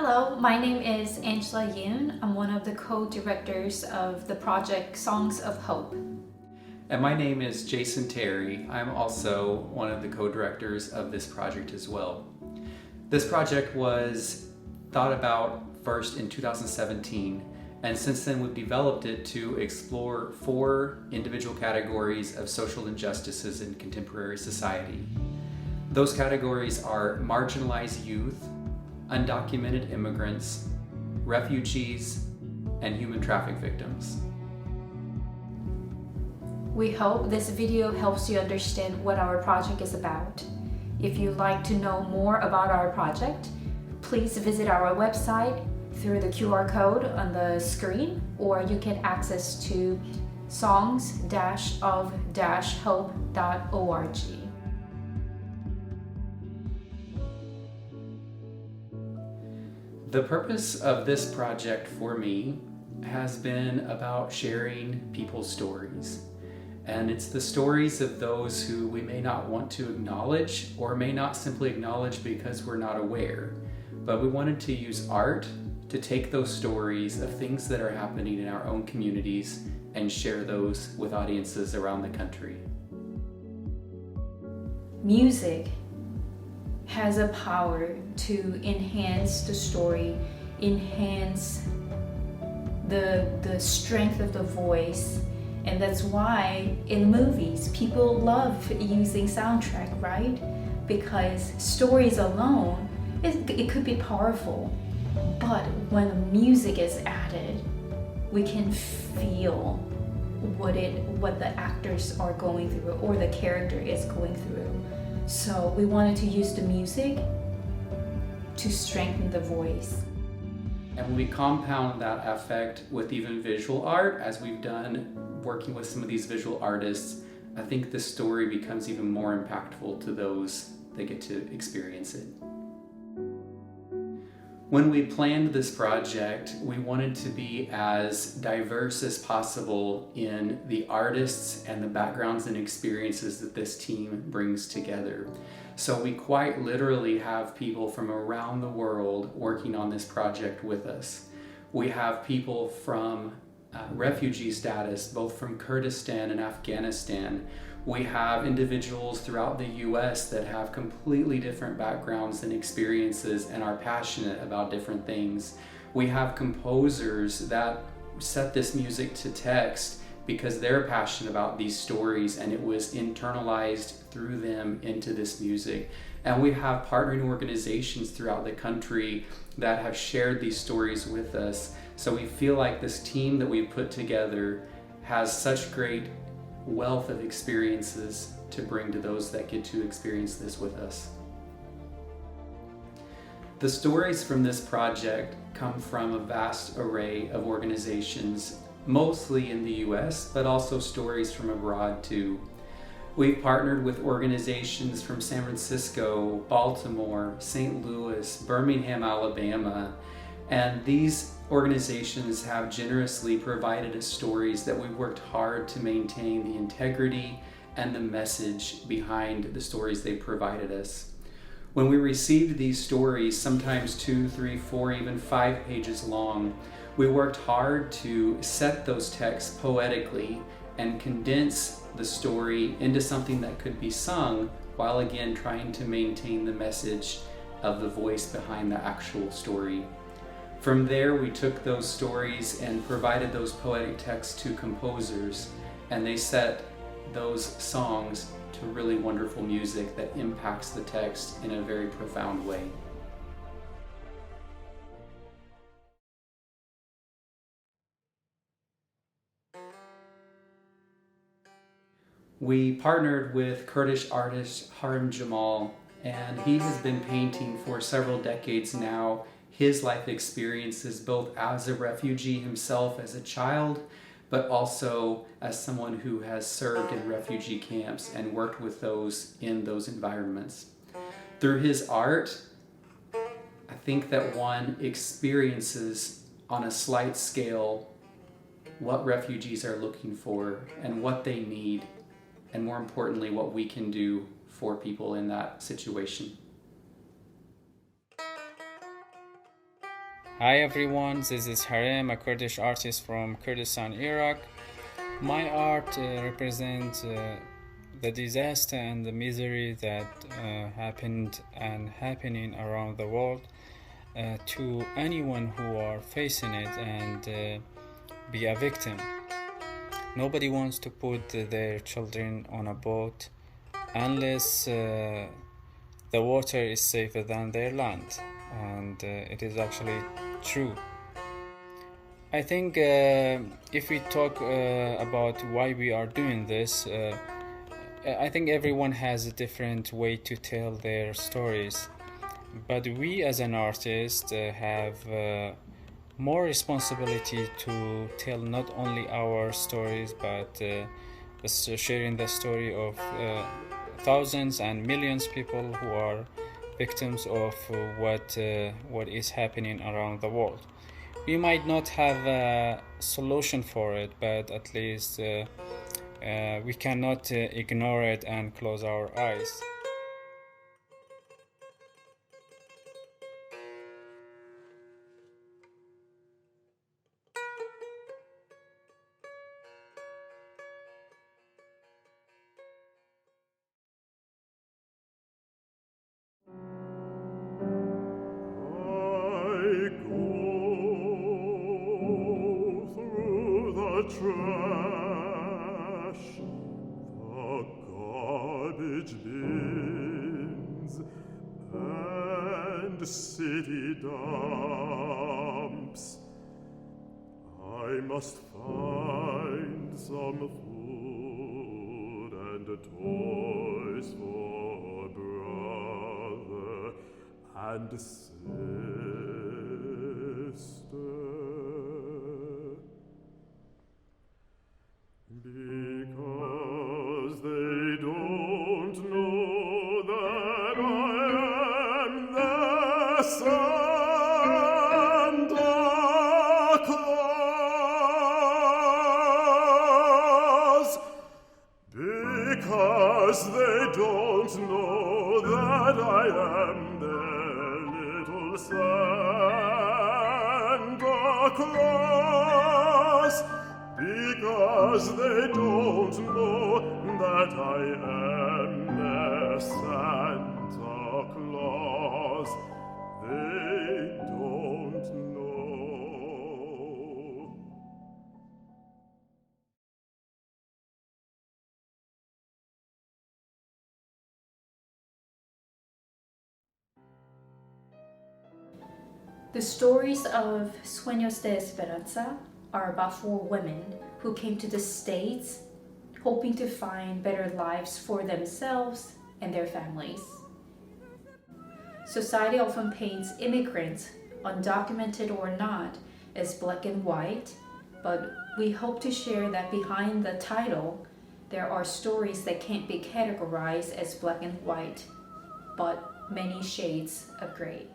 Hello, my name is Angela Yoon. I'm one of the co-directors of the project Songs of Hope. And my name is Jason Terry. I'm also one of the co-directors of this project as well. This project was thought about first in 2017, and since then we've developed it to explore 4 individual categories of social injustices in contemporary society. Those categories are marginalized youth, undocumented immigrants, refugees, and human trafficking victims. We hope this video helps you understand what our project is about. If you'd like to know more about our project, please visit our website through the QR code on the screen, or you can access to songs-of-hope.org. The purpose of this project for me has been about sharing people's stories. And it's the stories of those who we may not want to acknowledge or may not simply acknowledge because we're not aware. But we wanted to use art to take those stories of things that are happening in our own communities and share those with audiences around the country. Music has a power to enhance the story, enhance the strength of the voice. And that's why in movies, people love using soundtrack, right? Because stories alone, it could be powerful. But when music is added, we can feel what the actors are going through or the character is going through. So we wanted to use the music to strengthen the voice. And when we compound that effect with even visual art, as we've done working with some of these visual artists, I think the story becomes even more impactful to those that get to experience it. When we planned this project, we wanted to be as diverse as possible in the artists and the backgrounds and experiences that this team brings together. So we quite literally have people from around the world working on this project with us. We have people from refugee status, both from Kurdistan and Afghanistan. We have individuals throughout the US that have completely different backgrounds and experiences and are passionate about different things. We have composers that set this music to text because they're passionate about these stories and it was internalized through them into this music. And we have partnering organizations throughout the country that have shared these stories with us. So we feel like this team that we've put together has such great wealth of experiences to bring to those that get to experience this with us. The stories from this project come from a vast array of organizations, mostly in the US, but also stories from abroad too. We've partnered with organizations from San Francisco, Baltimore, St. Louis, Birmingham, Alabama, and these organizations have generously provided us stories that we've worked hard to maintain the integrity and the message behind the stories they provided us. When we received these stories, sometimes 2, 3, 4, even 5 pages long, we worked hard to set those texts poetically and condense the story into something that could be sung while again trying to maintain the message of the voice behind the actual story. From there, we took those stories and provided those poetic texts to composers, and they set those songs to really wonderful music that impacts the text in a very profound way. We partnered with Kurdish artist Harim Jamal, and he has been painting for several decades now his life experiences both as a refugee himself as a child, but also as someone who has served in refugee camps and worked with those in those environments. Through his art, I think that one experiences on a slight scale what refugees are looking for and what they need, and more importantly, what we can do for people in that situation. Hi everyone, this is Harem, a Kurdish artist from Kurdistan, Iraq. My art represents the disaster and the misery that happened and happening around the world to anyone who are facing it and be a victim. Nobody wants to put their children on a boat unless the water is safer than their land, and it is actually true. I think if we talk about why we are doing this, I think everyone has a different way to tell their stories. But we as an artist have more responsibility to tell not only our stories but sharing the story of thousands and millions of people who are victims of what is happening around the world. We might not have a solution for it, but at least we cannot ignore it and close our eyes. I go through the trash, the garbage bins, and city dumps. I must find some food and toys for brother and sister, because they don't know that I am their Santa Claus, because they don't know that I am their little Santa Claus, because they don't know that I am their Santa Claus. They don't know. The stories of Sueños de Esperanza are about 4 women who came to the States hoping to find better lives for themselves and their families. Society often paints immigrants, undocumented or not, as black and white, but we hope to share that behind the title, there are stories that can't be categorized as black and white, but many shades of gray.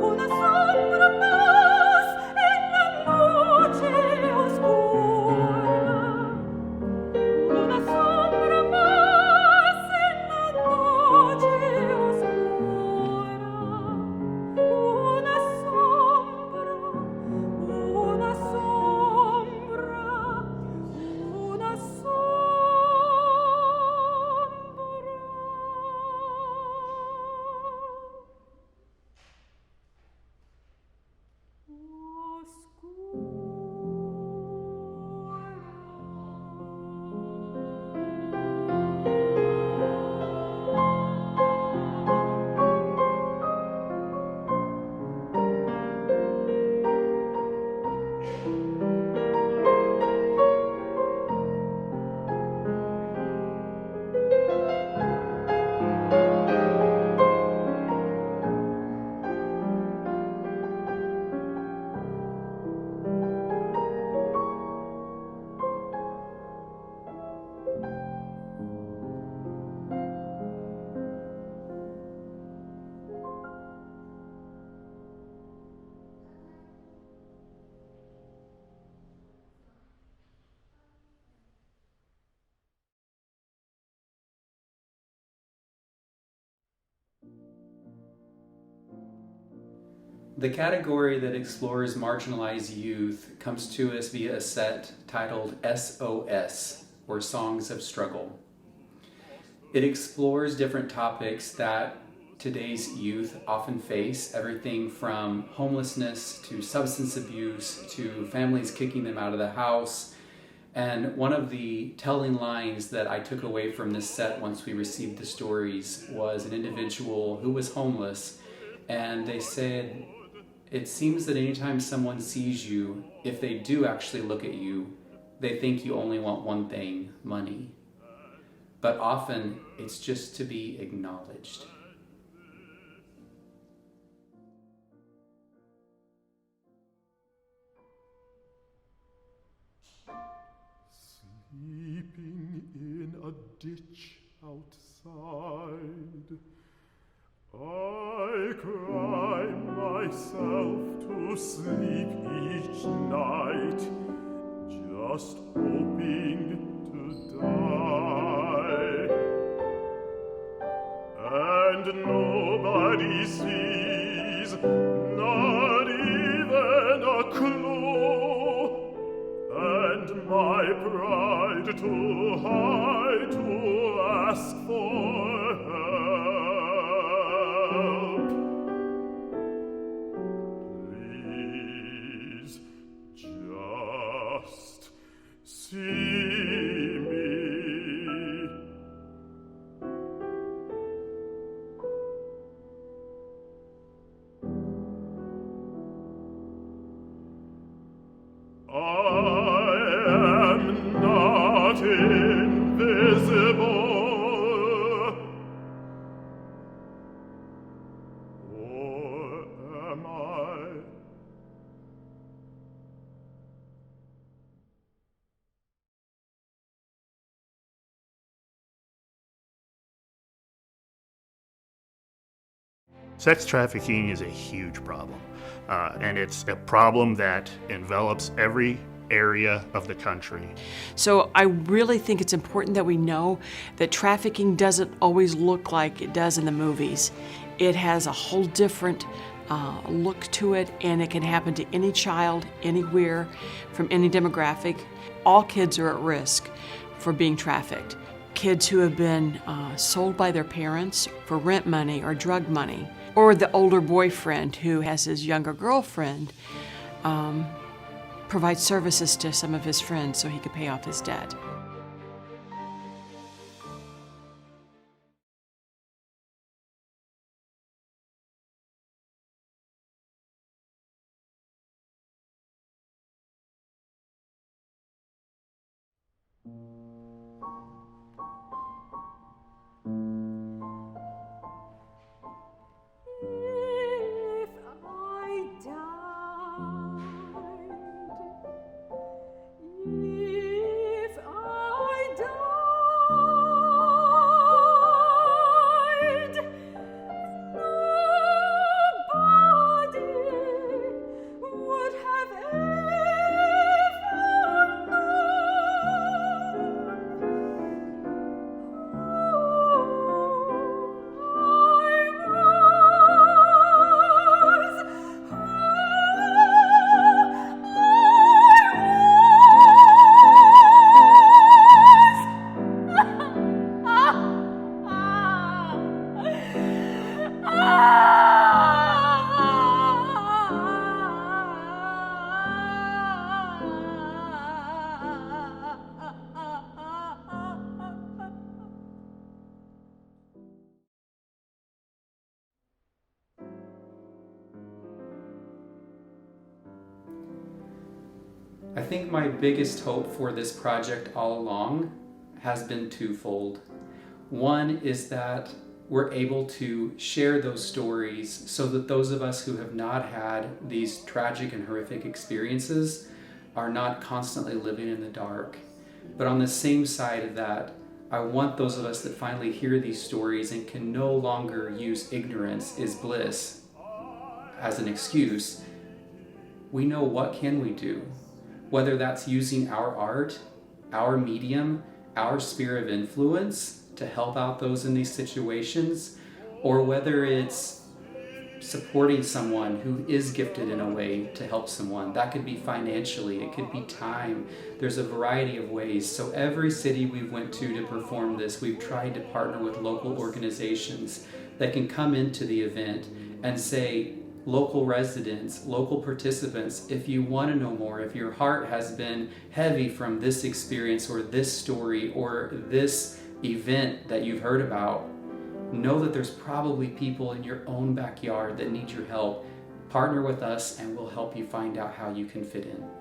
Una sombra más en la noche. The category that explores marginalized youth comes to us via a set titled SOS, or Songs of Struggle. It explores different topics that today's youth often face, everything from homelessness to substance abuse to families kicking them out of the house. And one of the telling lines that I took away from this set once we received the stories was an individual who was homeless, and they said, "It seems that anytime someone sees you, if they do actually look at you, they think you only want one thing, money. But often it's just to be acknowledged." Sleeping in a ditch outside, I cry myself to sleep each night, just hoping to die. And nobody sees, not even a clue, and my pride too high to ask for help. Please, just see me. I am not invisible, or am I? Sex trafficking is a huge problem, and it's a problem that envelops every area of the country. So I really think it's important that we know that trafficking doesn't always look like it does in the movies. It has a whole different look to it, and it can happen to any child, anywhere, from any demographic. All kids are at risk for being trafficked. Kids who have been sold by their parents for rent money or drug money, or the older boyfriend who has his younger girlfriend provide services to some of his friends so he could pay off his debt. If I died, if I died, nobody would have ever I think my biggest hope for this project all along has been twofold. One is that we're able to share those stories so that those of us who have not had these tragic and horrific experiences are not constantly living in the dark. But on the same side of that, I want those of us that finally hear these stories and can no longer use ignorance is bliss as an excuse. We know what can we do, whether that's using our art, our medium, our sphere of influence to help out those in these situations, or whether it's supporting someone who is gifted in a way to help someone. That could be financially, it could be time. There's a variety of ways. So every city we went to perform this, we've tried to partner with local organizations that can come into the event and say, local residents, local participants, if you want to know more, if your heart has been heavy from this experience or this story or this event that you've heard about, know that there's probably people in your own backyard that need your help. Partner with us and we'll help you find out how you can fit in.